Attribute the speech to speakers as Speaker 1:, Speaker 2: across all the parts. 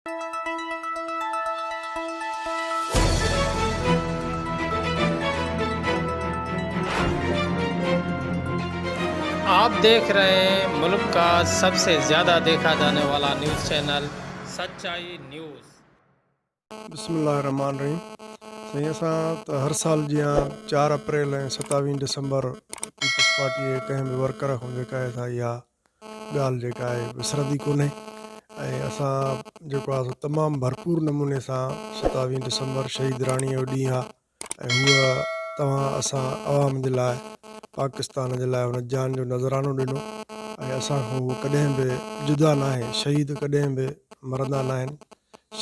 Speaker 1: आप देख रहे हैं मुल्क का सबसे ज़्यादा देखा जाने वाला न्यूज़ चैनल सच्चाई न्यूज़।
Speaker 2: बिस्मिल्लाहिर्रहमानिर्रहीम। साईं, असां त हर साल जीअं 4 अप्रैल ऐं 27 डिसंबर पीपल्स पार्टी जे कंहिं बि वर्कर खां जेका आहे सा इहा ॻाल्हि जेका आहे विसरंदी कोन्हे। ऐं असां जेको आहे तमामु भरपूर नमूने सां 27 डिसंबर शहीद राणीअ जो ॾींहुं आहे ऐं हूअ असां आवाम जे लाइ पाकिस्तान जे लाइ हुन जान जो नज़रानो ॾिनो ऐं असांखां उहो कॾहिं बि जुदा न आहे। शहीद कॾहिं बि मरंदा न आहिनि,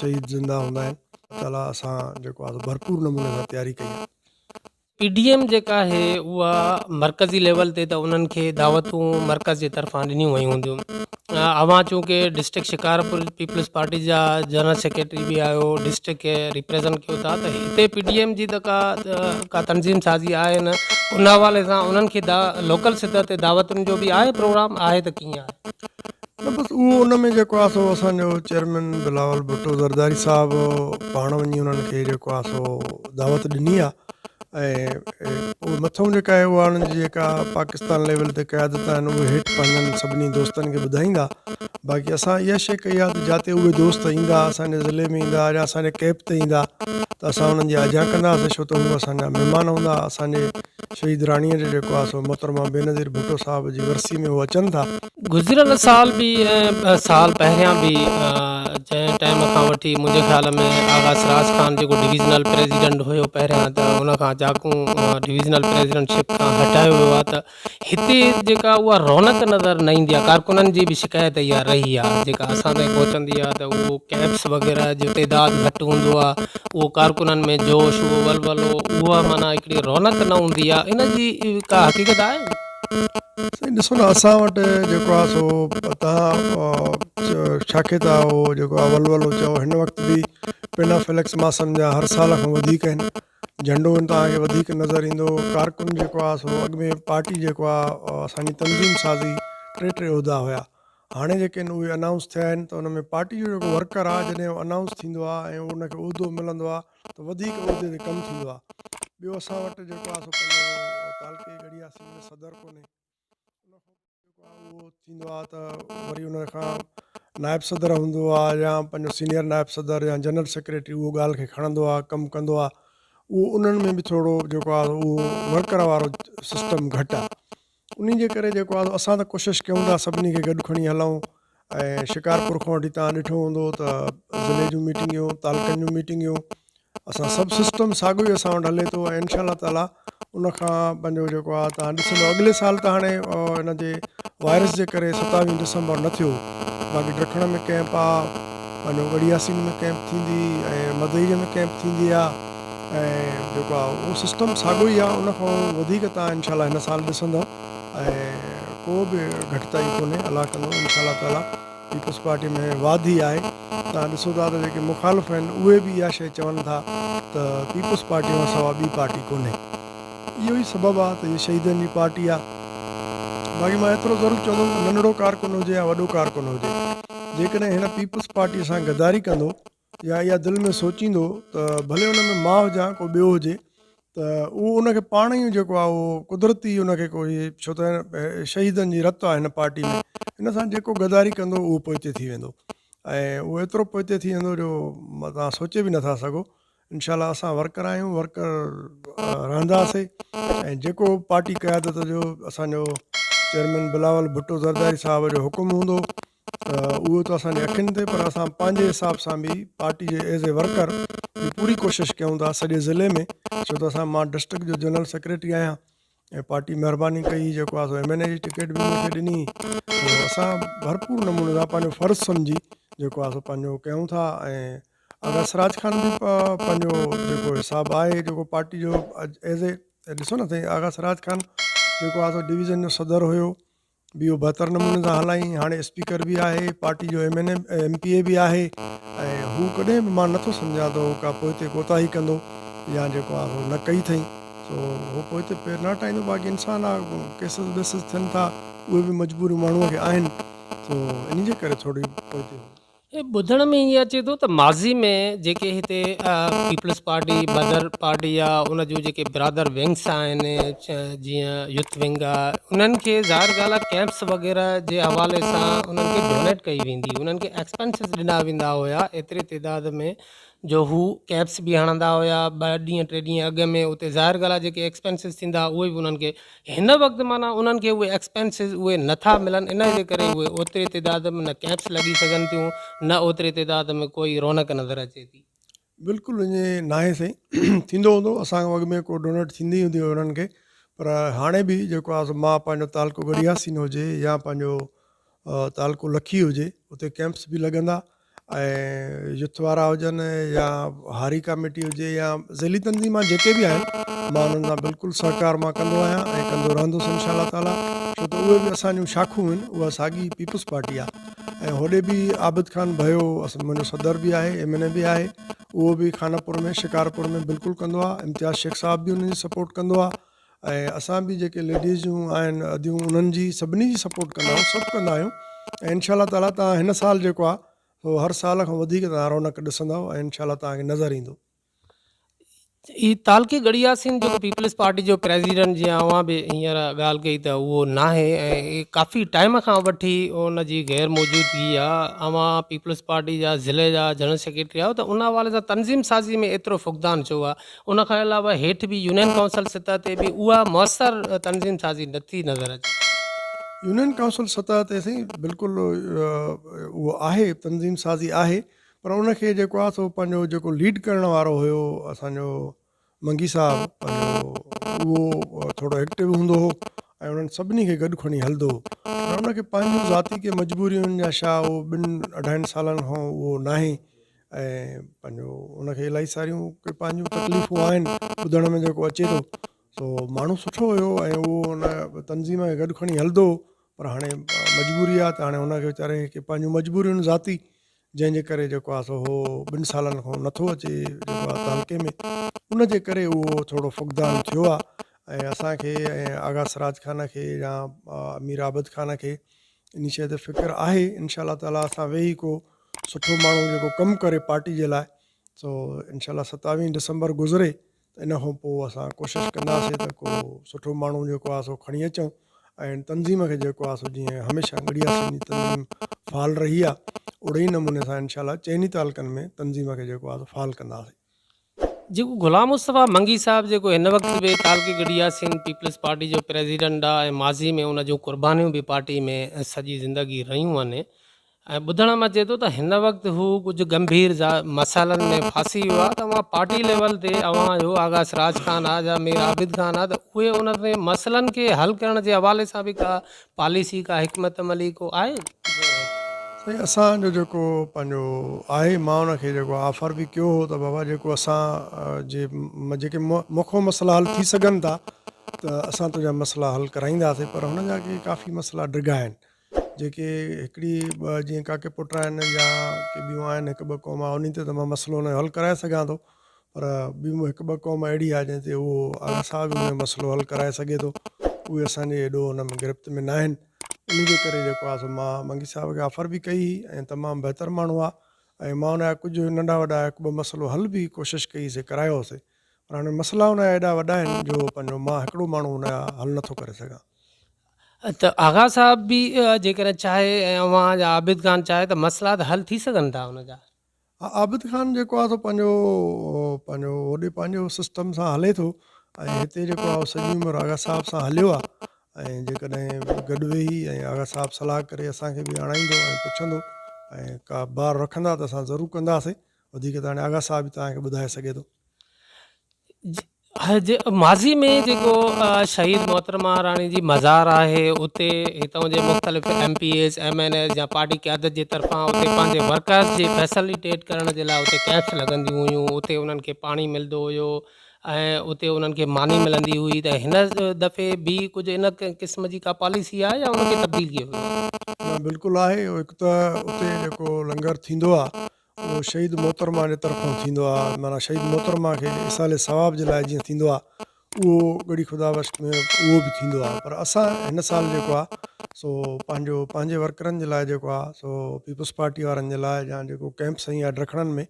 Speaker 2: शहीद ज़िंदा हूंदा आहिनि। ताला असां जेको आहे भरपूर नमूने सां तयारी कई आहे।
Speaker 1: पीडीएम जेका आहे उहा मरकज़ी लेवल ते त उन्हनि खे दावतूं मरकज़ जे तरफ़ां ॾिनियूं वयूं हूंदियूं। अवां चूंकि डिस्ट्रिक्ट शिकारपुर पीपल्स पार्टी जा जनरल सेक्रेटरी बि आहियो, डिस्ट्रिक्ट खे रिप्रेज़ेंट कयो था, त हिते पीडीएम जी त का तनज़ीम साज़ी आहे न, उन हवाले सां उन्हनि खे लोकल सतह ते दावतुनि जो बि आहे प्रोग्राम आहे त कीअं आहे?
Speaker 2: न बसि उहो उन में जेको आहे सो असांजो चेयरमैन बिलावल भुट्टो ज़रदारी साहिबु पाण वञी उन्हनि खे जेको आहे सो दावत ॾिनी आहे ऐं उहे मथां जेका आहे उहा उन्हनि जी जेका पाकिस्तान लेवल ते क़यादत आहिनि उहे हेठि पंहिंजनि सभिनी दोस्तनि खे ॿुधाईंदा। बाक़ी असां इहा शइ कई आहे त जिते उहे दोस्त ईंदा, असांजे ज़िले में ईंदा या असांजे कैब ते ईंदा, त असां उन्हनि जी आजा कंदासीं, छो त उहे असांजा महिमान हूंदा। असांजे शहीद राणीअ जो जेको आहे सो मोहतरमा बेनज़ीर भुट्टो साहिब जी वरसी में उहे अचनि था।
Speaker 1: गुज़िरियल साल बि साल पहिरियां बि जंहिं टाइम खां वठी मुंहिंजे ख़्याल में आगा सिराज ख़ान जेको डिवीज़नल प्रेसिडेंट हुयो पहिरियां, त उन खां जाकू डिवीज़नल प्रेसिडेंटशिप खां हटायो वियो आहे, त हिते जेका उहा रौनक नज़र न ईंदी आहे। कारकुननि जी बि शिकायत इहा रही आहे, जेका असां ताईं पहुचंदी आहे, त उहो कैब्स वग़ैरह जो तइदादु घटि हूंदो आहे, उहो कारकुननि में जोश, उहो वलवलो, उहा माना हिकिड़ी रौनक न हूंदी आहे। इन जी का हक़ीक़त आहे?
Speaker 2: साईं ॾिसो न, असां वटि जेको आहे सो तव्हां छा खे था उहो जेको आहे वलवलो चओ, हिन वक़्तु बि पेनाफ्लेक्स मासनि जा हर साल खां वधीक आहिनि। झंडो तव्हांखे वधीक नज़र ईंदो। कारकुन जेको आहे सो अॻु में पार्टी जेको आहे असांजी तनज़ीम साज़ी टे उहिदा हुया, हाणे जेके आहिनि उहे अनाउंस थिया आहिनि। त उन में पार्टी जो जेको वर्कर आहे, जॾहिं अनाउंस थींदो आहे ऐं उनखे उहिदो मिलंदो आहे त वधीक उहिदे ते कमु थींदो आहे। ॿियो असां वटि जेको आहे सो पंहिंजो तालके गढ़ियासी में सदर कोन्हे, जेको आहे उहो थींदो आहे त वरी उन खां नायब सदर हूंदो आहे या पंहिंजो सीनियर नायब सदर या जनरल सेक्रेटरी उहो ॻाल्हि खे खणंदो आहे, कमु कंदो आहे। उहो उन्हनि में बि थोरो जेको आहे उहो वर्कर वारो सिस्टम घटि आहे। उन जे करे जेको आहे असां त कोशिशि कयूं था सभिनी खे गॾु खणी हलूं। ऐं शिकारपुर खां वठी तव्हां ॾिठो हूंदो त ज़िले जूं मीटिंगियूं, तालुकनि जूं मीटिंगियूं, असां सभु सिस्टम साॻियो ई असां वटि हले थो। ऐं इनशा ताला उनखां पंहिंजो जेको आहे तव्हां ॾिसंदो अॻिले साल त हाणे हिन जे वायरस जे करे 27 डिसंबर न थियो। बाक़ी ॾखण में कैंप आहे, पंहिंजो गढ़ियासीन में कैंप थींदी ऐं मदईअ में कैंप थींदी आहे। ऐं जेको आहे उहो सिस्टम साॻियो ई आहे, उनखां वधीक तव्हां इनशा हिन साल ॾिसंदव ऐं को बि घटिताई कोन्हे। अलाह कंदो इनशा ताला पीपल्स पार्टी में वाधी आहे। तव्हां ॾिसो था त जेके मुखालिफ़ आहिनि उहे बि इहा शइ चवनि था त पीपल्स पार्टी खां सवाइ ॿी पार्टी कोन्हे। इहो ई सबबु आहे त इहा शहीदनि जी पार्टी आहे। बाक़ी मां एतिरो ज़रूरु चवंदुमि, नंढड़ो कारकुन हुजे या वॾो कारकुन हुजे, जेकॾहिं हिन पीपल्स पार्टीअ सां गद्दारी कंदो या इहा दिलि में सोचींदो त भले हुन में मां हुजां को ॿियो हुजे, त उहो उनखे पाण ई जेको आहे उहो कुदरती उनखे कोई, छो त शहीदनि जी रत आहे हिन पार्टी में, हिन सां जेको गद्दारी कंदो उहो पोइते थी वेंदो। ऐं उहो एतिरो पोइते थी वेंदो जो तव्हां सोचे बि नथा सघो। इनशा असां वर्कर आहियूं, वर्कर रहंदासीं। ऐं जेको पार्टी क़यादत जो असांजो चेयरमैन बिलावल भुट्टो ज़रदारी साहिब जो हुकुम हूंदो उहो त असांजे अखियुनि ते, पर असां पंहिंजे हिसाब सां बि party J as a worker पूरी कोशिशि कयूं था सॼे ज़िले में। छो त मां डिस्ट्रिक्ट जो जनरल सेक्रेटरी आहियां ऐं पार्टी महिरबानी कई जेको आहे सो MNA जी टिकट बि मूंखे ॾिनी। पोइ असां भरपूर नमूने सां पंहिंजो फ़र्ज़ु सम्झी जेको आहे सो पंहिंजो कयूं था। ऐं अगरि सिराज खान बि पंहिंजो जेको हिसाबु आहे जेको पार्टी जो एज़ ए ॾिसो न साईं, आगा सिराज खान जेको आहे सो डिवीज़न जो सदर हुयो, ॿियो बहितर नमूने सां हलाई। हाणे स्पीकर बि आहे, पार्टी जो MNA MPA बि आहे। ऐं हू कॾहिं बि मां नथो सम्झां त का पोइते कोताही कंदो या जेको आहे उहो न कई अथई, सो उहो पोइते पेर न हटाईंदो। बाक़ी इंसान आहे, केसिस बेसिस थियनि था, उहे बि मजबूरियूं माण्हूअ खे आहिनि, सो इन जे करे थोरी पोइते
Speaker 1: ॿुधण में ईअं अचे थो त माज़ी में जेके हिते पीपल्स पार्टी मदर पार्टी आहे उन जूं जेके बिरादर विंग्स आहिनि जीअं यूथ विंग आहे उन्हनि खे ज़ाहिर ॻाल्हि आहे कैंप्स वग़ैरह जे हवाले सां उन्हनि खे डोनेट कई वेंदी उन्हनि खे एक्सपेंसिस ॾिना वेंदा हुया एतिरे तइदाद में जो हू कैप्स बि हणंदा हुया 2 ॾींहं 3 ॾींहं अॻु में उते ज़ाहिर ॻाल्हि आहे जेके एक्सपेंसिस थींदा उहे बि उन्हनि खे हिन वक़्तु माना उन्हनि खे उहे एक्सपेंसिस उहे नथा मिलनि इन जे करे उहे ओतिरे तइदाद में न कैप्स लॻी सघनि थियूं न ओतिरे तइदाद में कोई रौनक नज़र अचे थी।
Speaker 2: बिल्कुलु ईअं न आहे साईं थींदो हूंदो असां अॻ में को डोनेट थींदी हूंदी हुननि खे पर हाणे बि जेको आहे मां पंहिंजो तालको गड़ियासीन हुजे या पंहिंजो तालको लखी हुजे उते कैंप्स बि लॻंदा ऐं यूथ वारा हुजनि या हारी कमेटी हुजे या ज़ैली तंज़ीमां जेके बि आहिनि मां उन्हनि सां बिल्कुलु सहकार मां कंदो आहियां ऐं कंदो रहंदुसि इनशा ताला छो त उहे बि असांजूं शाखूं आहिनि उहा साॻी पीपल्स पार्टी आहे ऐं होॾे बि आबिद ख़ान भयो मुंहिंजो सदर बि आहे MNA बि आहे उहो बि खानापुर में शिकारपुर में बिल्कुलु कंदो आहे इम्तियाज़ शेख साहब बि उन्हनि जी सपोर्ट कंदो आहे ऐं असां बि जेके लेडीज़ जूं आहिनि अदियूं उन्हनि जी सभिनी जी सपोर्ट कंदा आहियूं सभु कंदा आहियूं ऐं इनशा ताला तव्हां हिन साल जेको आहे उहो हर साल खां वधीक तव्हां रौनक ॾिसंदव ऐं इनशा तव्हांखे नज़र ईंदो।
Speaker 1: ही तालकी गड़ियासीन जेको पीपल्स पार्टी जो प्रेसिडेंट जीअं अवां बि हींअर ॻाल्हि कई त उहो न आहे ऐं काफ़ी टाइम खां वठी उन जी गैर मौजूदगी आहे अवां पीपल्स पार्टी जा ज़िले जा जनरल सेक्रेटरी आहियो त उन हवाले सां तनज़ीम साज़ी में एतिरो फुक़दान छो आहे उन खां अलावा हेठि बि यूनियन काउंसिल सतह ते बि उहा मौसर तनज़ीम साज़ी नथी नज़र अचे।
Speaker 2: यूनियन काउंसिल सतह ते साईं बिल्कुलु उहो आहे तनज़ीम साज़ी आहे पर उनखे जेको आहे सो पंहिंजो जेको लीड करण वारो हुयो असांजो मंगी साहब पंहिंजो उहो थोरो एक्टिव हूंदो हो ऐं उन्हनि सभिनी खे गॾु खणी हलंदो हो पर उनखे पंहिंजूं ज़ाती के मजबूरियुनि जा छा उहो 2-2.5 सालनि खां उहो न आहे ऐं पंहिंजो उनखे इलाही सारियूं पंहिंजूं तकलीफ़ूं आहिनि ॿुधण में जेको अचे थो सो माण्हू सुठो हुयो ऐं उहो उन तनज़ीम खे गॾु खणी हलंदो हो पर हाणे मजबूरी आहे त हाणे हुनखे वीचारे खे पंहिंजूं मजबूरियुनि ज़ाती जंहिंजे करे जेको आहे सो उहो 2 सालनि खां नथो अचे जेको आहे तालके में उनजे करे उहो थोरो फुक़दान थियो आहे ऐं असांखे ऐं आगा सिराज ख़ान खे या अमीर आबिद ख़ान खे इन शइ ते फ़िक्रु आहे इनशा ताला असां वेही को सुठो माण्हू जेको कमु करे पार्टी जे लाइ सो इनशा 27 दिसंबर गुज़रे त इन खां पोइ असां कोशिशि कंदासीं त को सुठो माण्हू जेको आहे सो खणी अचूं ऐं तनज़ीम खे जेको आहे सो जीअं हमेशह गड़ियासीन जी तनज़ीम फ़ाल रही आहे ओड़े ई नमूने सां इनशा चइनी तालकनि में तनज़ीम खे जेको आहे सो फ़ाल कंदासीं।
Speaker 1: जेको ग़ुलाम मुस्तफ़ा मंगी साहब जेको हिन वक़्तु बि तालकी गड़ियासीन पीपल्स पार्टी जो प्रेसिडेंट आहे ऐं माज़ी में उन जूं क़ुर्बानियूं बि पार्टी में सॼी ज़िंदगी रहियूं आहिनि ऐं ॿुधण में अचे थो त हिन वक़्तु हू कुझु गंभीर मसाइलनि में फासी वियो आहे त उहा पार्टी लेवल ते अवां जो आगा सिराज ख़ान आहे या मीर आबिद ख़ान आहे त उहे उन ते मसइलनि खे हल करण जे हवाले सां बि का पॉलिसी का हिकमत अमली को आहे।
Speaker 2: साईं असांजो जेको पंहिंजो आहे मां उनखे जेको ऑफर बि कयो हो त बाबा जेको असां जेके मुखो मसइला हल थी सघनि था त असां तुंहिंजा मसइला हल कराईंदासीं पर हुन जा के काफ़ी मसइला डिघा आहिनि जेके हिकिड़ी जीअं काके पुट आहिनि या के ॿियूं आहिनि 1-2 क़ौम आहे उन ते त मां मसइलो हुन जो हल कराए सघां थो पर ॿियूं 1-2 क़ौम अहिड़ी आहे जंहिं ते उहो असां बि उन जो मसइलो हल कराए सघे थो उहे असांजे एॾो हुन में गिरफ़्त में न आहिनि इन जे करे जेको आहे सो मां मंगी साहब खे ऑफर बि कई ऐं तमामु बहितरु माण्हू आहे ऐं मां हुनजा कुझु नंढा वॾा 1-2 मसइलो हल बि कोशिशि कईसीं करायोसीं पर हाणे मसइला हुनजा एॾा वॾा आहिनि जो पंहिंजो मां हिकिड़ो माण्हू हुनजा हल नथो करे सघां।
Speaker 1: त आगा साहब बि जेकॾहिं चाहे ऐं अवां जा आबिद ख़ान चाहे त मसइला त हल थी सघनि था हुन जा।
Speaker 2: हा आबिद ख़ान जेको आहे सो पंहिंजो पंहिंजो होॾे पंहिंजो सिस्टम सां हले थो ऐं हिते जेको आहे सॼी उमिरि आगा साहब सां हलियो आहे ऐं जेकॾहिं गॾु वेही ऐं आगा साहब सलाह करे असांखे बि आणाईंदो ऐं पुछंदो ऐं का बार रखंदा त असां ज़रूरु कंदासीं वधीक त हाणे आगा साहब बि तव्हांखे ॿुधाए सघे थो।
Speaker 1: माज़ी में जेको शहीद मोहतरमा राणी जी मज़ार आहे उते हितां जे मुख़्तलिफ़ MPs MNAs या पार्टी क़यादत जे तरफ़ां उते पंहिंजे वर्कर्स जे फैसिलिटेट करण जे लाइ उते कैंप्स लॻंदियूं हुयूं उते उन्हनि खे पाणी मिलंदो हुयो ऐं उते उन्हनि खे मानी मिलंदी हुई त हिन दफ़े बि कुझु इन क़िस्म जी का पॉलिसी आहे या उनखे तब्दील कयो वियो?
Speaker 2: न बिल्कुलु आहे हिकु त उते जेको लंगर थींदो आहे उहो शहीद मोहतरमा जे तरफ़ां थींदो आहे माना शहीद मोहतरमा खे इसाले सवाब जे लाइ जीअं थींदो आहे उहो गड़ी खुदा बख़्श में उहो बि थींदो आहे पर असां हिन साल जेको आहे सो पंहिंजे वर्करनि जे लाइ जेको आहे सो पीपल्स पार्टी वारनि जे लाइ या जेको कैंप सही आहे ड्रखड़नि में,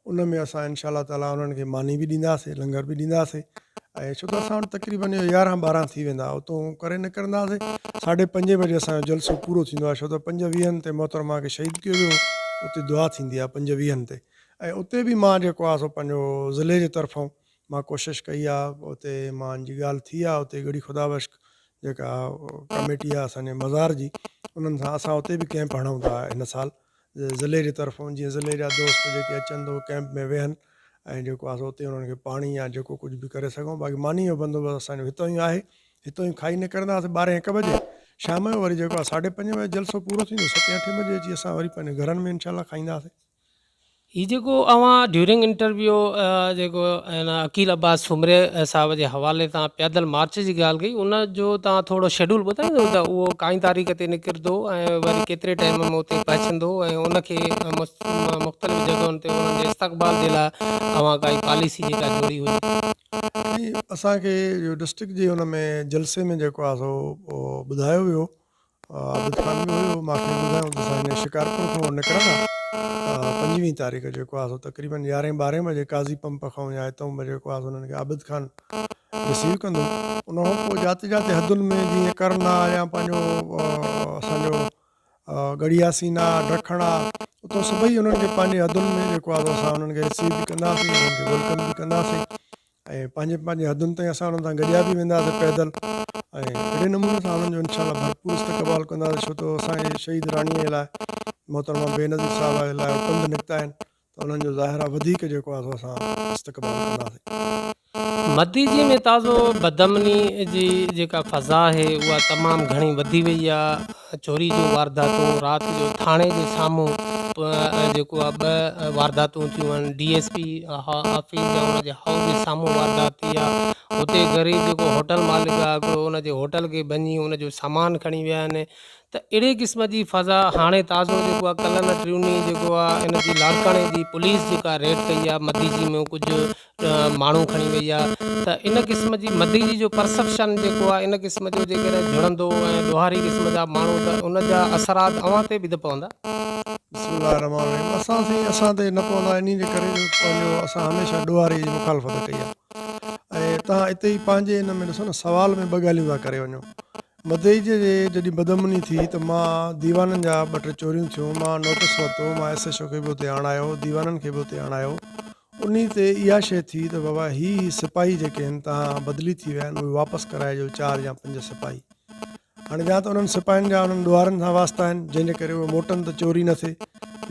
Speaker 2: उन में असां इंशाल्लाह ताला उन्हनि खे मानी बि ॾींदासीं, लंगर बि ॾींदासीं। ऐं छो त असां वटि तक़रीबन 11-12 थी वेंदा, उतां करे निकिरंदासीं 5:30 बजे असांजो जलसो पूरो थींदो आहे, छो त 5:20 ते मोहतरमा खे शहीद कयो वियो, उते दुआ थींदी आहे 5:20 ते। ऐं उते बि मां जेको आहे सो पंहिंजो ज़िले जे तरफ़ां मां कोशिशि कई आहे, उते मुंहिंजी ॻाल्हि थी आहे, उते गड़ी खुदाबश जेका कमेटी आहे असांजे मज़ार जी, उन्हनि सां असां उते बि कैंप हणूं था हिन साल ज़िले जे तरफ़ां, जीअं ज़िले जा दोस्त जेके अचनि तो कैंप में वेहनि ऐं जेको आहे सो उते उन्हनि खे पाणी या जेको कुझु बि करे सघूं। बाक़ी मानी जो बंदोबस्तु असांजो हितां ई आहे, हितां ई खाई निकिरंदासीं 12-1 बजे, शाम जो वरी जेको आहे 5:30 बजे जलसो पूरो थींदो, 7-8 बजे अची असां वरी पंहिंजे घरनि में इंशाल्लाह खाईंदासीं।
Speaker 1: ही जेको अवां ड्यूरिंग इंटरव्यू जेको आहे न अकील अब्बास सुमरे साहिब जे हवाले तां पैदल मार्च जी ॻाल्हि कई, उन जो तव्हां थोरो शेड्यूल ॿुधाईंदो त उहो काई तारीख़ ते निकिरंदो ऐं वरी केतिरे टाइम में उते पहुचंदो, ऐं उनखे मुख़्तलिफ़ जॻहियुनि ते उन्हनि जे इस्तक़बाल जे लाइ अवां काई पॉलिसी जेका जोड़ी हुजे?
Speaker 2: ऐं असांखे इहो डिस्ट्रिक्ट जे हुन में जलसे में जेको आहे सो ॿुधायो वियो, आबिद ख़ान बि हुयो, मूंखे ॿुधायूं त असां हिन शिकारपुर खां निकिरंदा 25 तारीख़ जेको आहे सो तक़रीबन 11-12 बजे काज़ी पंप खां या हितां बि जेको आहे हुननि खे आबिद ख़ान रिसीव कंदो। उन खां पोइ जाते जाते हदुनि में जीअं करना या पंहिंजो असांजो गड़ियासीन आहे, ड्रखण आहे, उतां सभई उन्हनि खे पंहिंजे हदुनि में जेको आहे असां उन्हनि खे रिसीव बि कंदासीं, उन्हनि खे वेलकम बि कंदासीं ऐं पंहिंजे हदुनि ताईं असां उन्हनि सां गॾिया बि वेंदासीं पैदल, ऐं अहिड़े नमूने सां उन्हनि जो इंशाल्लाह भरपूर इस्तक़बाल कंदासीं। छो त असांजे शहीद राणीअ जे लाइ मोहतरमा बेनज़ीर साहिब जे लाइ पंध निकिता आहिनि, त उन्हनि जो ज़ाहिर आहे वधीक जेको आहे सो असां इस्तक़बाल कंदासीं।
Speaker 1: मदीजी में ताज़ो बदमनी जी जेका फ़ज़ा आहे उहा तमामु घणी वधी वई आहे। चोरी जूं वारदातूं, राति जो थाणे जे साम्हूं जेको आहे 2 वारदातूं थियूं आहिनि, DSP ऑफिस या हुनजे हाउस जे साम्हूं वारदात थी आहे। हुते ग़रीब जेको होटल मालिक आहे हिकिड़ो, उनजे होटल खे भञी उनजो सामान खणी विया आहिनि। त अहिड़े क़िस्म जी फ़ज़ा हाणे ताज़ो जेको आहे कल्ह न टियों जेको आहे इन जी लाड़काणे जी पुलिस जेका रेड कई आहे मदीजी में, कुझु माण्हू खणी वई आहे। त इन क़िस्म जी मदीजी जो परसेप्शन जेको आहे इन क़िस्म जो जेकॾहिं जुड़ंदो ऐं ॾोहारी क़िस्म जा माण्हू, त उन जा असरात अवां ते बि त पवंदा।
Speaker 2: बिस्मिल्लाह रहमान रहीम। असां ते न पवंदा, इन जे करे जो पंहिंजो असां हमेशह ॾोहारी जी मुखालफ़त कई आहे। ऐं तव्हां हिते ई पंहिंजे हिन में ॾिसो न, सवाल में 2 ॻाल्हियूं था करे वञो। मदईजे जे जॾहिं बदमनी थी त मां दीवाननि जा 2-3 चोरियूं थियूं, मां नोटिस वरितो, मां SHO खे बि उते आणायो, दीवाननि खे बि उते आणायो। उन ते इहा शइ थी त बाबा ही सिपाही जेके आहिनि तव्हां बदिली थी विया आहिनि, उहे वापसि कराइजो 4 या 5 सिपाही। हाणे या त उन्हनि सिपाहियुनि जा उन्हनि ॾोहारनि सां वास्ता आहिनि जंहिंजे करे उहे मोटनि त चोरी न थिए,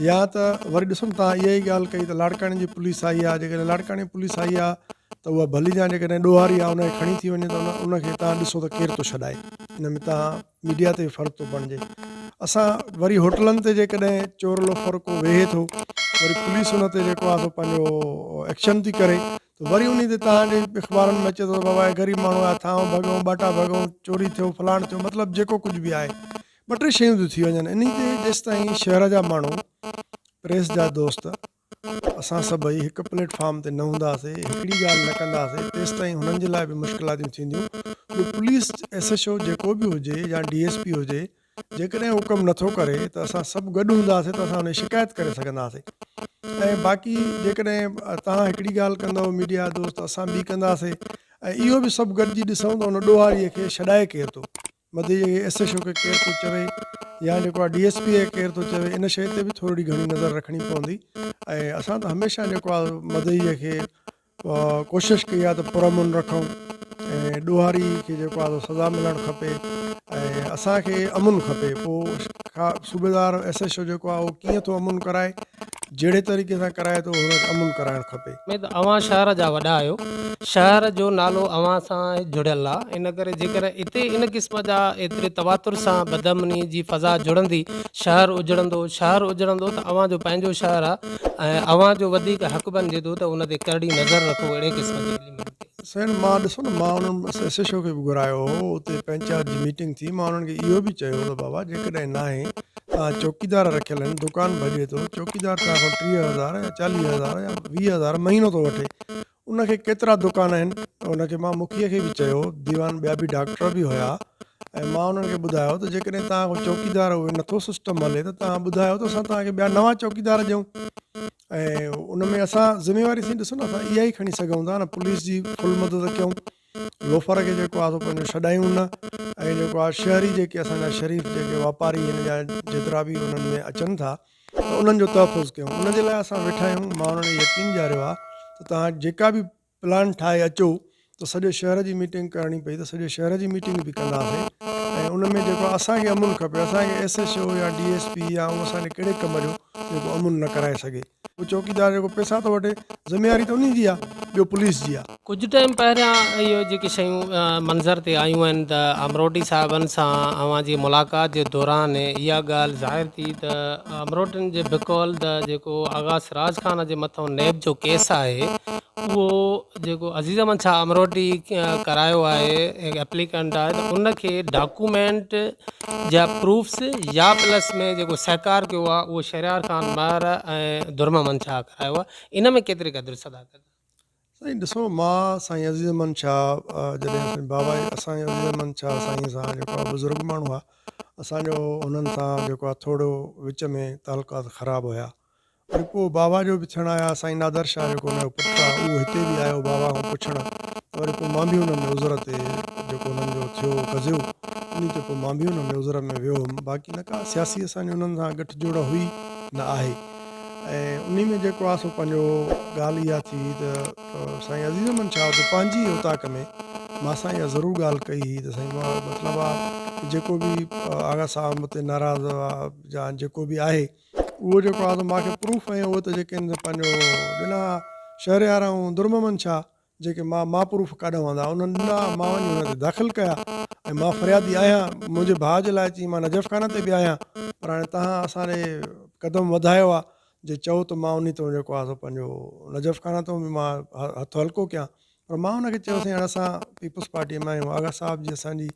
Speaker 2: या त वरी ॾिसो तव्हां इहा ई ॻाल्हि कई त लाड़काणे जी पुलिस आई आहे, जेकॾहिं लाड़काणे पुलिस आई आहे त उहा भली जा जेकॾहिं ॾोहारी आहे उनखे खणी थी वञे त उनखे तव्हां ॾिसो त केरु थो छॾाए। इन में तव्हां मीडिया ते फ़र्क़ु थो बणिजे। असां वरी होटलनि ते जेकॾहिं चोर लोफर को वेहे थो, वरी पुलिस उन ते जेको आहे पंहिंजो एक्शन थी करे, त वरी उन ते तव्हांजे अख़बारनि में अचे थो बाबा गरीब माण्हू आहे, थांव भॻूं, बाटा भॻूं, चोरी थियो, फलाण थियो, मतिलबु जेको कुझु बि आहे 2-3 शयूं थियूं थी वञनि। इन ते जेसि ताईं शहर जा माण्हू, प्रेस जा दोस्त, असां सभई हिकु प्लेटफॉर्म ते न हूंदासीं, हिकिड़ी ॻाल्हि न कंदासीं, तेसि ताईं हुननि जे लाइ बि मुश्किलातूं थींदियूं। पुलिस SHO जेको बि हुजे या DSP हुजे, जेकॾहिं हुकुम नथो करे त असां सभु गॾु हूंदासीं त असां हुनजी शिकायत करे सघंदासीं। ऐं बाक़ी जेकॾहिं तव्हां हिकिड़ी ॻाल्हि कंदव मीडिया दोस्त, असां ॿी कंदासीं, ऐं इहो बि सभु गॾिजी ॾिसूं त हुन ॾोहारीअ खे छॾाए केरु थो, मदीजे SHO खे केरु थो चवे या जेको आहे DSP खे केरु थो चवे, इन शइ ते बि थोरी घणी नज़र रखणी पवंदी। ऐं असां त हमेशह जेको आहे मदईअ खे कोशिशि कई आहे त पुरअमन रखूं, ऐं ॾोहारी खे जेको आहे सज़ा मिलणु खपे, ऐं असांखे अमुन खपे। पोइ सूबेदार SHO जेको आहे उहो कीअं थो अमुन कराए, जहिड़े तरीक़े सां कराए थो हुनखे अमुन कराइणु खपे।
Speaker 1: में त अवां शहर जा वॾा आहियो, शहर जो नालो अवां सां जुड़ियल आहे, इन करे जेकॾहिं हिते इन क़िस्म जा एतिरे तवातुर सां बदमनी जी फ़ज़ा जुड़ंदी, शहर उजड़ंदो त अवां जो पंहिंजो शहर आहे ऐं अवां जो वधीक हक़ बणिजे थो त उन ते कड़ी नज़र रखो। अहिड़े क़िस्म जी
Speaker 2: सेण मां ॾिसो न, मां उन्हनि SHO खे बि घुरायो हो, उते पंचायत जी मीटिंग थी, मां उन्हनि खे इहो बि चयो त बाबा जेकॾहिं न आहे तव्हां चौकीदार रखियल आहिनि, दुकान भॼे थो, चौकीदार तव्हां खां 30,000 या 40,000 या 20,000 महीनो थो वठे, उनखे केतिरा दुकान आहिनि। उनखे मां मुखीअ खे बि चयो, दीवान ॿिया बि डॉक्टर बि हुया, ऐं मां उन्हनि खे ॿुधायो त जेकॾहिं तव्हां को चौकीदार उहे नथो सिस्टम हले त तव्हां ॿुधायो त असां तव्हांखे ॿिया नवां चौकीदार ॾियूं। ऐं उन में असां ज़िमेवारी सां ॾिसो न, असां इहा ई खणी सघूं था न, पुलिस जी फुल मदद कयूं, लोफर खे जेको आहे पंहिंजो छॾायूं न। ऐं जेको आहे शहरी जेके असांजा शरीफ़ जेके वापारी हिन जा जेतिरा बि उन्हनि में अचनि था त उन्हनि जो तहफ़ुज़ कयूं। उन जे लाइ असां वेठा आहियूं। मां उन्हनि खे यकीन ॾियारियो आहे त तव्हां जेका बि प्लान ठाहे अचो त सॼे शहर जी मीटिंग करणी पई त सॼे शहर जी मीटिंग बि कंदासीं। ऐं उन में जेको असांखे अमुन खपे, असांखे SHO या DSP या ऐं असांजे कहिड़े कम जो जेको अमुन न कराए सघे। उहो चौकीदार जेको पैसा थो वठे, ज़िमेवारी त उन जी आहे, ॿियो पुलिस जी आहे।
Speaker 1: कुझु टाइम पहिरियां इहो जेके शयूं मंज़र ते आयूं आहिनि त अमरोटी साहिबनि सां अव्हां जी मुलाक़ात जे दौरान इहा ॻाल्हि ज़ाहिर थी त अमरोटियुनि जे बिकॉल द जेको आगा सिराज ख़ान जे मथां नैब जो केस आहे, उहो जेको अज़ीज़ अहमद शाह अमरोटी करायो आहे, एप्लीकेंट आहे, त उनखे डॉक्यूमेंट जा प्रूफ्स या प्लस में जेको सहकार कयो आहे उहो शहरयार ख़ान महर ऐं दुरमन शाह करायो आहे। इन में केतिरी क़दुरु सदाकत?
Speaker 2: साईं ॾिसो, मां साईं अज़ीज़ अहमद शाह जॾहिं असांजे बाबा असांजे अज़ीज़ अहमद शाह साईं सां जेको आहे बुज़ुर्ग माण्हू आहे, असांजो उन्हनि सां जेको आहे थोरो विच में तालुकात ख़राबु हुया। वरी पोइ बाबा जो बि थियणु आया, साईं नादर शाह जेको हुनजो पुटु आहे उहो हिते बि आयो बाबा खां पुछणु। वरी पोइ मां बि हुन में उज़र ते जेको हुननि जो थियो गज़ियो, उन ते पोइ मां बि हुन में उज़र में वियो हुउमि। बाक़ी न का सियासी असांजी हुननि सां गठजोड़ हुई न आहे। ऐं उन में जेको आहे सो पंहिंजो ॻाल्हि इहा थी त साईं अज़ीज़ अहमद शाह त पंहिंजी औताक में मां सां इहा ज़रूरु ॻाल्हि कई हुई त साईं मां मतिलबु आहे जेको बि आगा साहब ते नाराज़ आहे या जेको बि आहे उहो जेको आहे त मूंखे प्रूफ ऐं उहो त जेके आहिनि पंहिंजो ॾिना शहरयार ऐं दुरमन शाह जेके मां प्रूफ कढूं हूंदा उन्हनि ॾिना, मां वञी हुन ते दाख़िल कया। ऐं मां फ़रियादी आहियां, मुंहिंजे भाउ जे लाइ चई मां नजफ़ खान ते बि आहियां, पर हाणे तव्हां असांजे क़दम वधायो आहे जे चओ त मां उन तो जेको आहे पंहिंजो नजफ़ खान तो बि मां हथु हल्को कयां। पर मां हुनखे चयोसीं हाणे असां पीपुल्स पार्टीअ में आहियूं, आगा साहब जी असांजी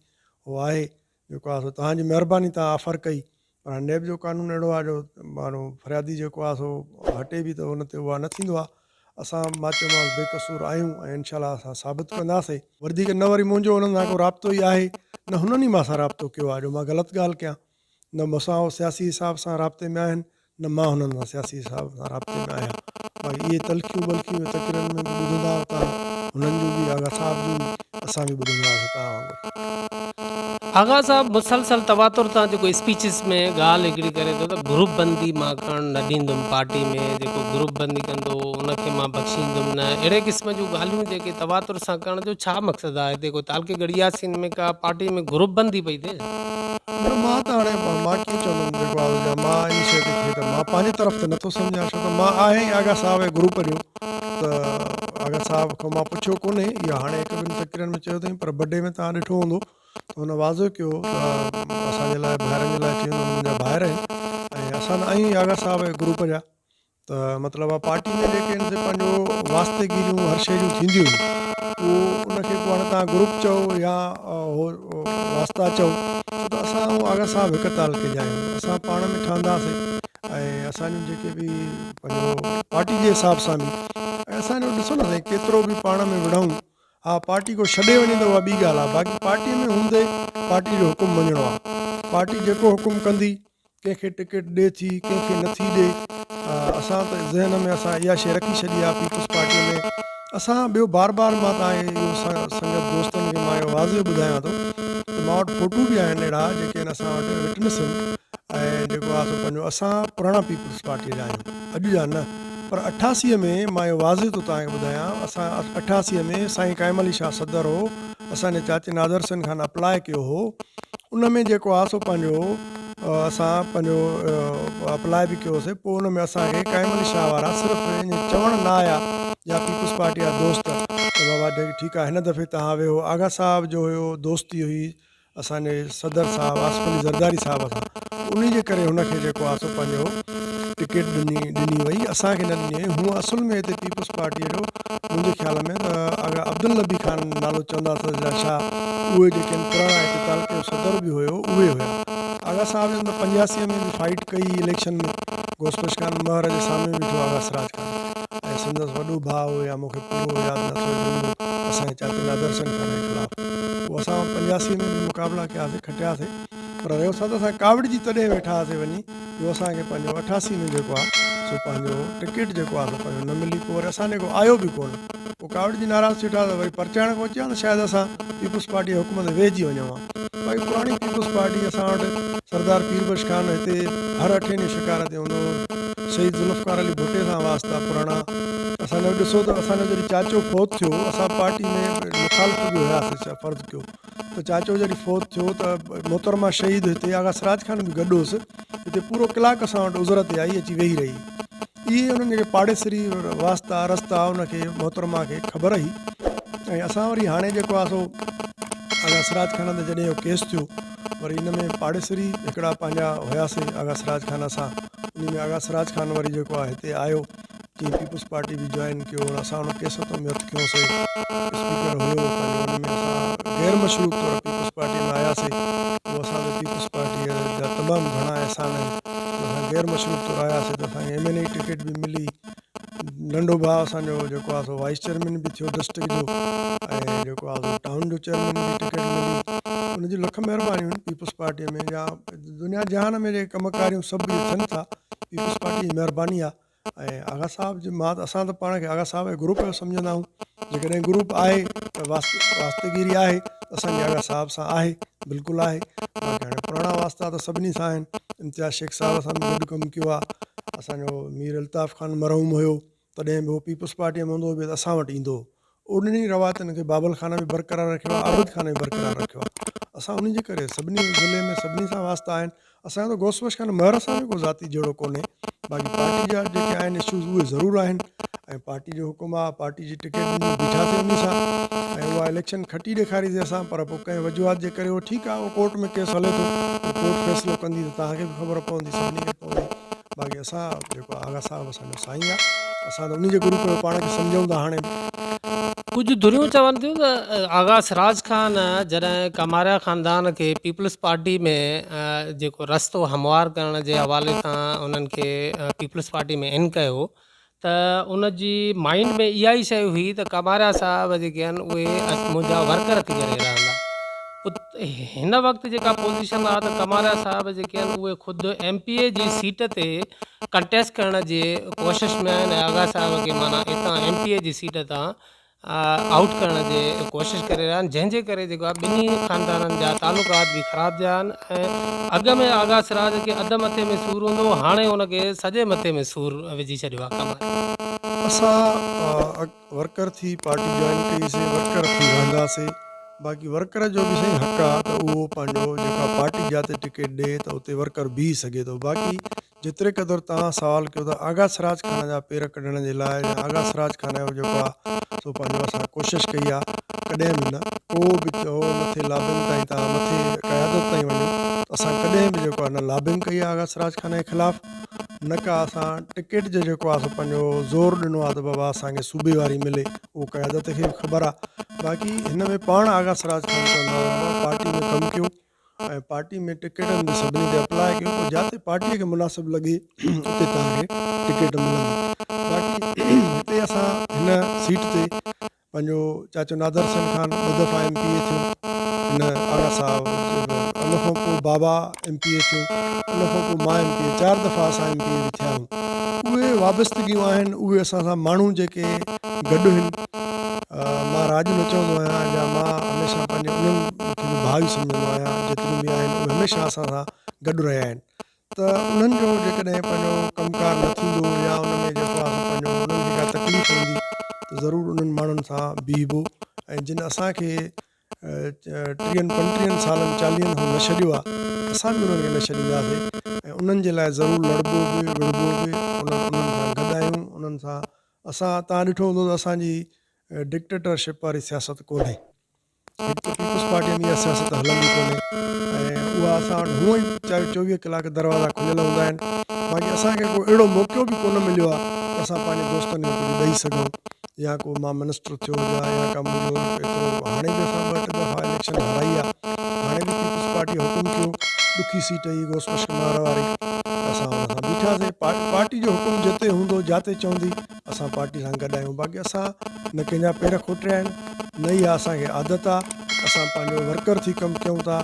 Speaker 2: उहो आहे जेको आहे तव्हांजी महिरबानी तव्हां ऑफर कई, पर हाणे नैब जो कानून अहिड़ो आहे जो माण्हू फ़रियादी जेको आहे सो हटे बि त हुन ते उहा न थींदो आहे। असां मां चयोमांसि बेकसूर आहियूं ऐं इनशाला असां साबित कंदासीं। वधीक न वरी मुंहिंजो हुननि सां को राब्तो ई आहे न, हुननि ई मां सां राब्तो कयो आहे जो मां ग़लति ॻाल्हि कयां, न मूंसां उहो सियासी हिसाब सां राब्ते में आहिनि न मां हुननि सां सियासी हिसाब सां राब्ते में आहियां। बाक़ी इहे तलखियूं बल्खियूं तकरीरनि में बि ॿुधंदा तव्हां, हुननि जूं बि आगा साहब जूं बि असां बि ॿुधंदासीं तव्हां वांगुरु।
Speaker 1: आगा साहब मुसलसल तवातुर तां जेको स्पीचिस में ॻाल्हि हिकिड़ी करे थो त ग्रुप बंदी मां करणु न ॾींदुमि, पार्टी में जेको ग्रुप बंदी कंदो उनखे मां बख़्शींदुमि न, अहिड़े क़िस्म जूं ॻाल्हियूं जेके तवातुर सां करण जो छा मक़सदु आहे? हिते को तालके गड़ियासीन में का पार्टी में ग्रुप बंदी पई थिए?
Speaker 2: न मां त हाणे मां कीअं चवंदुमि जेको आहे मां इन शइ ते खे त मां पंहिंजे तरफ़ ते नथो सम्झां, छो त मां आहे ई आगा साहब जे ग्रुप जो। त आगा साहब खां मां पुछियो कोन्हे, इहा हाणे हिकु ॿिनि तकरीरनि में चयो अथई, पर बर्डे में तव्हां ॾिठो हूंदो त हुन वाज़ो कयो त असांजे लाइ ॿाहिरनि जे लाइ चयो मुंहिंजा ॿाहिरि आहिनि ऐं असां आहियूं आगा साहब जे ग्रुप जा। त मतिलबु आहे पार्टी में जेके आहिनि से पंहिंजो वास्तेगिरियूं हर शइ जूं थींदियूं आहिनि, उहो उनखे पोइ हाणे तव्हां ग्रुप चओ या वास्ता चओ, छो त असां ऐं आगा साहब हिकु तालके जा आहियूं, असां पाण में ठहंदासीं ऐं असांजूं जेके बि पंहिंजो पार्टी जे हिसाब सां बि ऐं असांजो ॾिसो न साईं केतिरो बि पाण में विढ़ूं, हा पार्टी को छॾे वञे त उहा ॿी ॻाल्हि आहे, बाक़ी पार्टीअ में हूंदे पार्टी जो हुकुम मञिणो आहे। पार्टी जेको हुकुम कंदी, कंहिंखे टिकट ॾिए थी कंहिंखे नथी ॾिए, असां त ज़हन में असां इहा शइ रखी छॾी आहे पीपुल्स पार्टीअ में। असां ॿियो बार बार मां तव्हांखे इहो संगत दोस्तनि खे मां इहो वाज़े ॿुधायां थो त मां वटि फ़ोटू बि आहिनि अहिड़ा जेके आहिनि असां वटि विटनेस आहिनि ऐं जेको आहे सो पंहिंजो असां पुराणा पीपुल्स पार्टीअ जा आहियूं, अॼु जा न। पर 88 में मां इहो वाज़े थो तव्हांखे ॿुधायां, असां 88 में साईं काइम अली शाह सदर हो, असांजे चाचे नादर सिंह खान अप्लाई कयो हो, उन में जेको आहे सो पंहिंजो असां पंहिंजो अप्लाई बि कयोसीं। पोइ उन में असांखे काइम अली शाह वारा सिर्फ़ु ईअं चवणु न आया या पीपुल्स पार्टी जा दोस्त त बाबा ठीकु आहे हिन दफ़े तव्हां वियो, आगा साहब जो हुयो दोस्ती हुई असांजे सदर साहब आसिफ अली ज़रदारी साहब सां, उन जे करे हुनखे जेको आहे सो पंहिंजो टिकट ॾिनी वई, असांखे न ॾिनी वई। हूअं असुल में हिते पीपुल्स पार्टीअ जो मुंहिंजे ख़्याल में त अगरि अब्दुल नबी खान नालो चवंदासीं या छा, उहे जेके आहिनि पुराणा हिते तालके जो सदर बि हुयो उहे हुया। आगा साहब जन 85 में बि फाइट कई इलेक्शन में, गोस्पश खान महर जे साम्हूं बीठो आगा सिराज खान ऐं संदसि वॾो भाउ या मूंखे पूरो यादि नथो असांजे चाचे नादरसन खान जे ख़िलाफ़ु। पोइ असां 85 में बि मुक़ाबला कयासीं, खटियासीं, पर रहियो छा त असां कावड़ जी तॾहिं वेठा हुआसीं वञी जो असांखे पंहिंजो 88 में जेको आहे सो पंहिंजो टिकट जेको आहे सो पंहिंजो न मिली। पोइ वरी असां जेको आयो बि कोन, पोइ कावड़ जी नाराज़ थी वेठा त वरी परचाइण खां अची त शायदि असां पीपुल्स पार्टी जे हुकुम ते वेहिजी वञूं हा। भई पुराणी पीपुल्स पार्टी असां वटि सरदार पीरबख्श खान हिते हर 8 ॾींहं शिकार ते हूंदो हो, शहीद ज़ुल्फ़कार अली भुट्टे सां वास्ता पुराणा। असांजो ॾिसो त असांजो जॾहिं चाचो फ़ौत थियो, असां पार्टी में मुखालिफ़ बि हुयासीं, छा फ़र्ज़ु कयो त चाचो जॾहिं फ़ौत थियो त मोहतरमा शहीद हिते आगा सिराज खान बि गॾु हुउसि, हिते पूरो कलाक असां वटि उज़र ते आई, अची वेही रही। इहे उन्हनि जेके पाड़ेसरी वास्ता रस्ता उनखे मोहतरमा खे ख़बर हुई। ऐं असां वरी हाणे जेको आहे सो आगा सिराज खान ते जॾहिं इहो केस थियो, वरी इन में पाड़ेसरी हिकिड़ा पंहिंजा हुयासीं आगा सिराज खान सां, उन में आगा सिराज खान वरी जेको आहे हिते आयो, जीअं पीपुल्स पार्टी बि जॉइन कयो, असां हुन केस तो में हथु खयोंसीं। स्पीकर हुयो पंहिंजो, हुन में असां गैर मशरूत तौर पीपुल्स पार्टी में आयासीं। पोइ असांजे पीपुल्स पार्टीअ जा तमामु घणा अहसान आहिनि, असां गैर मशरूत तौर आयासीं त असांखे MNA टिकट बि मिली। नंढो भाउ असांजो जेको आहे सो वाइस चेयरमैन बि थियो डिस्ट्रिक्ट जो, ऐं जेको आहे सो टाउन जो चेयरमैन बि टिकट मिली। उनजी लख महिरबानियूं आहिनि पीपुल्स पार्टीअ में, या दुनिया जहान में जेके कमकारियूं सभु इहे थियनि था, पीपुल्स पार्टी जी महिरबानी आहे। ऐं आगा साहब जी मां त असां त पाण खे आगा साहब जे ग्रुप जो सम्झंदा आहियूं, जेकॾहिं ग्रुप आहे त वास्तगिरी आहे त असांजी आगा साहब सां आहे, बिल्कुलु आहे। बाक़ी हाणे पुराणा वास्ता त सभिनी सां आहिनि। इम्तियाज़ शेख साहब सां बि गॾु कमु कयो आहे, असांजो मीर अल्ताफ़ खान मरहूम हुयो, तॾहिं बि उहो पीपुल्स पार्टीअ में हूंदो हुओ त असां वटि ईंदो हो। उन्हनि रवायतनि खे बाबल खान बि बरक़रार रखियो आहे, आबिद खान बि बरक़रार रखियो आहे। असां उन जे करे सभिनी ज़िले में सभिनी सां वास्ता आहिनि। असांजो त गोसबश खान महर सां बि को ज़ाती जहिड़ो कोन्हे। बाक़ी पार्टी जा जेके आहिनि इशूज़ उहे ज़रूरु आहिनि, ऐं पार्टी जो हुकुम आहे, पार्टी जी टिकट ॾिनी, बीठासीं उन सां, ऐं उहा इलेक्शन खटी ॾेखारीसीं असां, पर पोइ कंहिं वजूहात जे करे उहो ठीकु आहे, उहो कोर्ट में केस हले थो, उहो कोर्ट फ़ैसिलो कंदी त तव्हांखे बि ख़बर पवंदी, सभिनी खे पवंदी। बाक़ी असां जेको आगा साहब असांजो साईं आहे, असां त उन जे ग्रुप जो पाण खे सम्झूं था। हाणे
Speaker 1: कुझु धुरियूं चवनि थियूं त आगा सिराज खान जॾहिं कमारिया ख़ानदान खे पीपुल्स पार्टी में जेको रस्तो हमवार करण जे हवाले सां उन्हनि खे पीपुल्स पार्टी में इन कयो, त उन जी माइंड में इहा ई शइ हुई त कमारिया साहब जेके आहिनि उहे मुंहिंजा वर्कर थी करे रहंदा। हिन वक़्तु जेका पोज़ीशन आहे त कमारिया साहब जेके आहिनि उहे ख़ुदि MPA जी सीट ते कंटेस्ट करण जे कोशिश में आहिनि, ऐं आगा साहब खे माना हितां MPA जी सीट तां आउट करण जे कोशिश करे रहिया आहिनि, जंहिंजे करे जेको आहे ॿिन्ही ख़ानदाननि जा तालुकात बि ख़राबु थिया आहिनि। ऐं अॻ में आगा सिराज खे अधु मथे में सूरु हूंदो, हाणे हुनखे सॼे मथे में सूरु विझी छॾियो आहे कमारिया।
Speaker 2: असां वर्कर थी पार्टी जॉइन कईसीं, वर्कर थी रहंदासीं। बाक़ी वर्कर जो बि सही हक़ आहे त उहो पंहिंजो जेका पार्टी जाते टिकट ॾिए त उते वर्कर बीह सघे थो। बाक़ी जेतिरे क़दुरु तव्हां सवाल कयो त आगा सिराज खान जा पेर कढण जे लाइ, या आगा सिराज खान जो जेको आहे सो पंहिंजो असां कोशिशि कई आहे, कॾहिं बि न को बि चओ मथे लाबिंग ताईं तव्हां मथे क़यादत ताईं वञो, असां कॾहिं बि जेको आहे न लाबिंग कई आहे आगा सिराज खान जे ख़िलाफ़ु, न का असां टिकट जो जेको आहे सो पंहिंजो ज़ोर ॾिनो आहे त बाबा असांखे सूबे वारी मिले, उहो क़यादत खे बि ख़बर आहे। बाक़ी हिन में पाण आगा सिराज खान चवंदा हुआ पार्टी में कमु कयो, ऐं पार्टी में टिकटनि बि सभिनी ते अप्लाई कयो, पोइ जिते पार्टीअ खे मुनासिबु लॻे उते तव्हांखे टिकट मिलंदी। बाक़ी हिते असां हिन सीट ते पंहिंजो चाचो नादरसन खान 2 दफ़ा MPA थियो, हिन आगा साहब, उन खां पोइ बाबा MPA थियो, उन खां पोइ मां MPA, 4 दफ़ा असां MPA बि थिया आहियूं। उहे वाबस्तगियूं आहिनि, उहे असां सां माण्हू जेके गॾु आहिनि। मां राॼ न चवंदो आहियां, या मां हमेशह पंहिंजे उन्हनि खे बि भाउ सम्झंदो आहियां, जेतिरियूं बि आहिनि उहे हमेशह असां सां गॾु रहिया आहिनि। त उन्हनि जो जेकॾहिं पंहिंजो कमुकार न थींदो, या उन में जेको आहे पंहिंजो उन्हनि खे का तकलीफ़ हूंदी त ज़रूरु उन्हनि माण्हुनि सां बीहबो। ऐं जिन असांखे 30-35 सालनि 40 खां न छॾियो आहे, असां बि उन्हनि खे न छॾींदासीं, ऐं उन्हनि जे लाइ ज़रूरु लड़बो बि विड़बो बि, उन्हनि सां गॾु आहियूं। उन्हनि सां असां, तव्हां ॾिठो हूंदो त असांजी डिक्टेटरशिप वारी सियासत कोन्हे, हिकु पीपुल्स पार्टीअ में इहा सियासत हलंदी कोन्हे, ऐं उहा असां वटि हूअं ई 24 कलाक दरवाज़ा खुलियल हूंदा आहिनि। बाक़ी असांखे को अहिड़ो मौक़ो बि कोन मिलियो आहे त असां पंहिंजे दोस्तनि खे कुझु ॾेई सघूं, या को मां मिनिस्टर थियो हुजां, या का मुंहिंजो एतिरो, हाणे बि असां 2-3 दफ़ा इलेक्शन हाराई आहे, हाणे बि पीपुल्स पार्टी हुकुम कयो, ॾुखी सीट हुई गोसबश कुमार वारी, असां हुन सां बीठासीं। पार्टी जो हुकुम जिते हूंदो, जिते चवंदी असां पार्टी सां गॾु आहियूं। बाक़ी असां न कंहिंजा पेर खोटिया आहिनि, न ई असांखे आदत आहे, असां पंहिंजो वर्कर थी कमु कयूं था।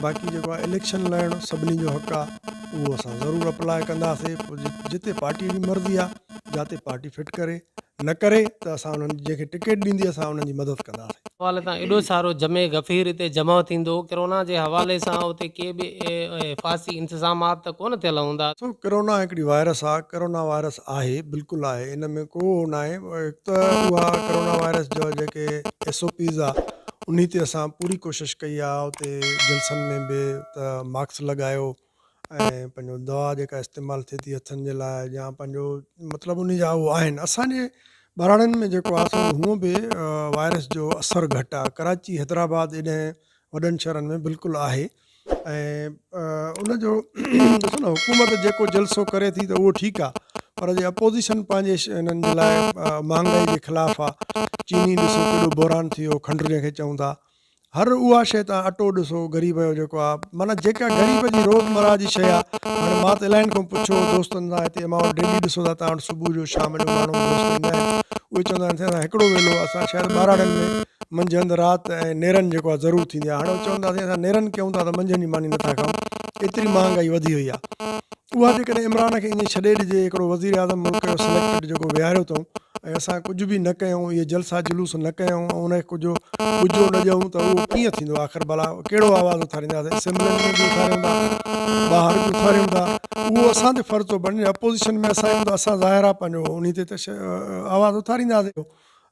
Speaker 2: बाक़ी जेको आहे इलेक्शन लड़णु सभिनी जो हक़ु आहे, उहो असां ज़रूरु अप्लाई कंदासीं। पोइ जिते पार्टी जी मर्ज़ी आहे, जिते पार्टी फिट करे न करे त असां उन्हनि जंहिंखे टिकट ॾींदी असां उन्हनि जी मदद कंदासीं।
Speaker 1: हवाले तां एॾो सारो जमे गफ़ीर हिते जमा थींदो, कोरोना जे हवाले सां उते के बि हिफ़ाज़ती इंतिज़ामात त कोन थियल हूंदा।
Speaker 2: सो कोरोना हिकिड़ी वायरस आहे, कोरोना वायरस आहे, बिल्कुलु आहे, इन में को न आहे। हिकु त उहा कोरोना वायरस जो जेके SOPs आहे उन ते असां पूरी कोशिशि कई आहे। उते जलसनि में बि त मास्क लॻायो ऐं पंहिंजो दवा जेका इस्तेमालु थिए थी हथनि जे लाइ या पंहिंजो मतिलबु उन जा उहे आहिनि। असांजे बहिराणनि में जेको आहे सो हूअं बि वायरस जो असरु घटि आहे। कराची, हैदराबाद एॾे वॾनि शहरनि में बिल्कुलु आहे। ऐं उनजो ॾिसो न, हुकूमत जेको जलसो करे थी त उहो ठीकु आहे, पर जे अपोज़िशन पंहिंजे हिननि जे लाइ महांगाई जे ख़िलाफ़ु आहे। चीनी ॾिसो केॾो बहिरान थी वियो, खंडु जंहिंखे चऊं था, हर उहा शइ तव्हां अटो ॾिसो ग़रीब जो जेको आहे, माना जेका ग़रीब जी रोज़मर्रा जी शइ आहे। हाणे मां त इलाहिनि खां पुछो दोस्तनि सां, हिते मां वटि डेली ॾिसो था तव्हां वटि सुबुह जो शाम जो माण्हू दोस्त ईंदा आहिनि, उहे चवंदा आहिनि असां हिकिड़ो वेलो असां शायदि ॿारहंनि में मंझंदि राति ऐं नेरनि जेको आहे ज़रूरु थींदी आहे। हाणे चवंदासीं असां नेरनि कयूं था त मंझंदि जी मानी नथा खाऊं, एतिरी महांगाई वधी वई आहे। उहा जेकॾहिं इमरान खे ईअं छॾे ॾिजे, हिकिड़ो वज़ीर आज़म मुल्क जो सिलेक्टेड जेको विहारियो अथऊं, ऐं असां कुझु बि न कयूं, इहे जलसा जुलूस न कयूं ऐं उनखे कुझु कुझो न ॾियूं त उहो कीअं थींदो? आख़िर भला कहिड़ो आवाज़ु उथारींदासीं? असेंबलियुनि में बि उथारियूं था, ॿाहिरि बि उथारियूं था, उहो असां ते फ़र्ज़ु थो बणे। अपोज़िशन में असां आहियूं त असां ज़ाहिर आहे पंहिंजो उन ते त आवाज़ु उथारींदासीं।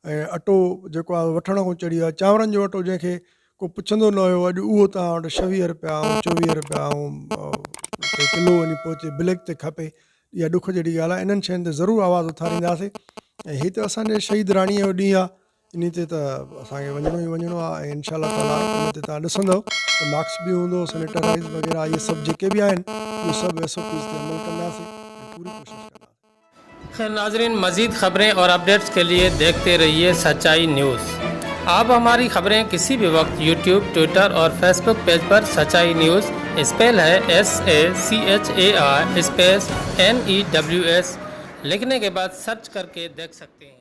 Speaker 2: ऐं अटो जेको आहे वठण खां चढ़ी वियो आहे, चांवरनि जो अटो जंहिंखे को पुछंदो न हुयो, अॼु उहो तव्हां वटि 26 रुपया ऐं 24 रुपया ऐं किलो वञी पहुचे, ब्लैक ते खपे। इहा ॾुख जहिड़ी ॻाल्हि आहे। इन्हनि शयुनि ते ज़रूरु आवाज़ु उथारींदासीं। ऐं हीअ त असांजे शहीद राणीअ जो ॾींहुं आहे, इन ते त असांखे वञिणो ई वञिणो आहे। ऐं इनशा ताला इन ते तव्हां ॾिसंदव त मास्क बि हूंदो, सैनिटाइज़ वग़ैरह इहे सभु जेके बि आहिनि उहे सभु SOPs ते अमल कंदासीं ऐं पूरी कोशिशि कंदासीं।
Speaker 1: खैर नाज़रीन, मज़ीद ख़बरें और अपडेट्स के लिए देखते रहिए सच्चाई न्यूज़। आप हमारी खबरें किसी भी वक्त यूट्यूब, ट्विटर और फेसबुक पेज पर सच्चाई न्यूज़, स्पेल है SACHAI स्पेस NEWS लिखने के बाद सर्च करके देख सकते हैं।